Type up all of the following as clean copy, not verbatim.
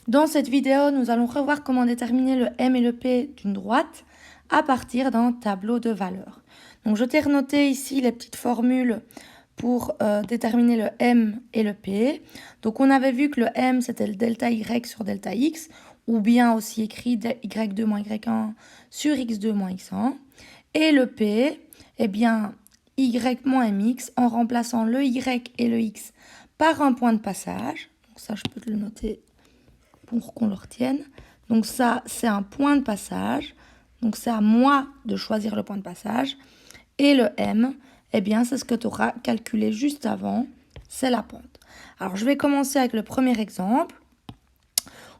Dans cette vidéo, nous allons revoir comment déterminer le M et le P d'une droite à partir d'un tableau de valeurs. Donc je t'ai renoté ici les petites formules pour déterminer le M et le P. Donc on avait vu que le M c'était le delta Y sur delta X, ou bien aussi écrit Y2 moins Y1 sur X2 moins X1. Et le P, eh bien Y moins MX en remplaçant le Y et le X par un point de passage. Donc ça je peux te le noter pour qu'on le retienne. Donc ça, c'est un point de passage. Donc c'est à moi de choisir le point de passage. Et le M, eh bien, c'est ce que tu auras calculé juste avant. C'est la pente. Alors, je vais commencer avec le premier exemple,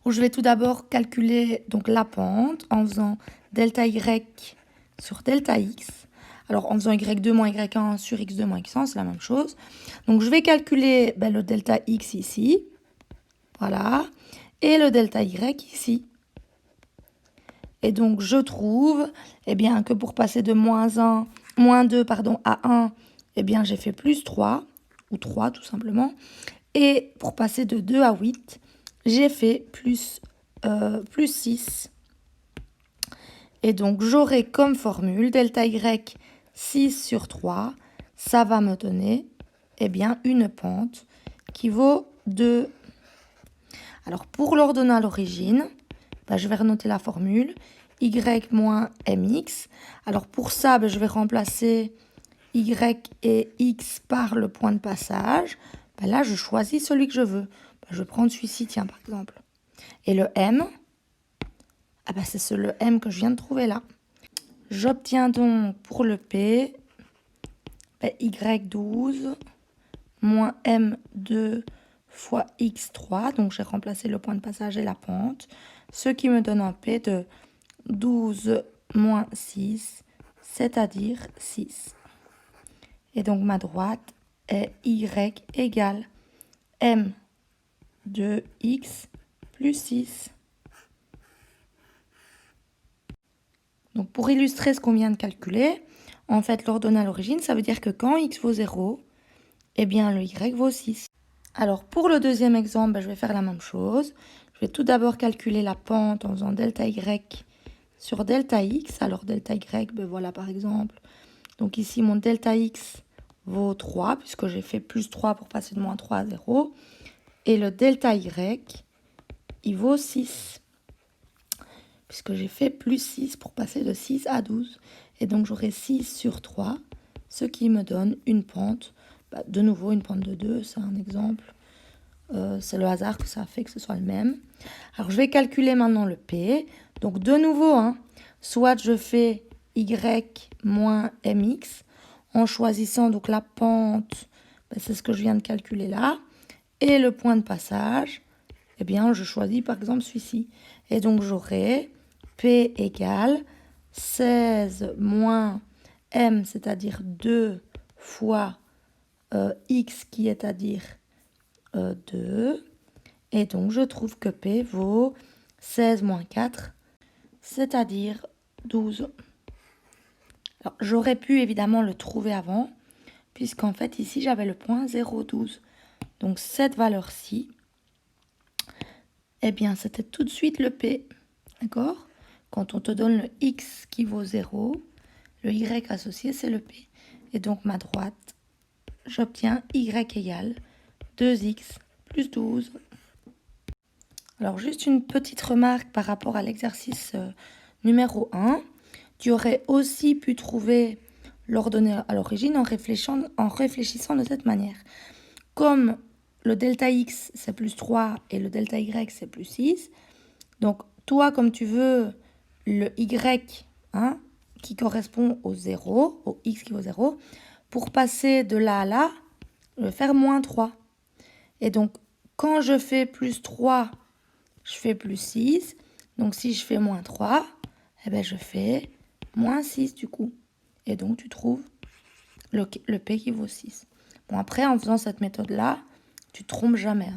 où je vais tout d'abord calculer donc, la pente en faisant delta Y sur delta X. Alors, en faisant Y2 moins Y1 sur X2 moins X1, c'est la même chose. Donc, je vais calculer le delta X ici. Voilà. Et le delta Y ici. Et donc, je trouve eh bien, que pour passer de moins 2 à 1, eh bien, j'ai fait plus 3, ou 3 tout simplement. Et pour passer de 2 à 8, j'ai fait plus 6. Et donc, j'aurai comme formule delta Y 6 sur 3. Ça va me donner eh bien, une pente qui vaut 2. Alors, pour l'ordonnée à l'origine, je vais renoter la formule. Y moins mx. Alors, pour ça, je vais remplacer y et x par le point de passage. Là, je choisis celui que je veux. Je vais prendre celui-ci, tiens, par exemple. Et le m, c'est le m que je viens de trouver là. J'obtiens donc pour le p, y12 moins m2 fois x3. Donc, j'ai remplacé le point de passage et la pente. Ce qui me donne un p de 12 moins 6, c'est-à-dire 6. Et donc, ma droite est y égale m de x plus 6. Donc, pour illustrer ce qu'on vient de calculer, en fait, l'ordonnée à l'origine, ça veut dire que quand x vaut 0, eh bien, le y vaut 6. Alors, pour le deuxième exemple, je vais faire la même chose. Je vais tout d'abord calculer la pente en faisant delta y sur delta x. Alors, delta y, voilà par exemple. Donc ici, mon delta x vaut 3, puisque j'ai fait plus 3 pour passer de moins 3 à 0. Et le delta y, il vaut 6, puisque j'ai fait plus 6 pour passer de 6 à 12. Et donc, j'aurai 6 sur 3, ce qui me donne une pente. De nouveau, une pente de 2, c'est un exemple. C'est le hasard que ça a fait que ce soit le même. Alors, je vais calculer maintenant le P. Donc, de nouveau, soit je fais y moins mx en choisissant donc la pente, c'est ce que je viens de calculer là, et le point de passage, eh bien, je choisis par exemple celui-ci. Et donc, j'aurai P égale 16 moins m, c'est-à-dire 2 fois x qui est à dire 2. Et donc, je trouve que P vaut 16 moins 4, c'est-à-dire 12. Alors, j'aurais pu évidemment le trouver avant, puisqu'en fait, ici, j'avais le point 0,12. Donc, cette valeur-ci, eh bien, c'était tout de suite le P. D'accord? Quand on te donne le X qui vaut 0, le Y associé, c'est le P. Et donc, ma droite, j'obtiens Y égale 2X plus 12. Alors, juste une petite remarque par rapport à l'exercice numéro 1. Tu aurais aussi pu trouver l'ordonnée à l'origine en réfléchissant de cette manière. Comme le delta x, c'est plus 3 et le delta y, c'est plus 6. Donc, toi, comme tu veux le y qui correspond au 0, au x qui vaut 0, pour passer de là à là, je vais faire moins 3. Et donc, quand je fais plus 3, je fais plus 6. Donc, si je fais moins 3, je fais moins 6 du coup. Et donc, tu trouves le P qui vaut 6. Bon, après, en faisant cette méthode-là, tu ne te trompes jamais.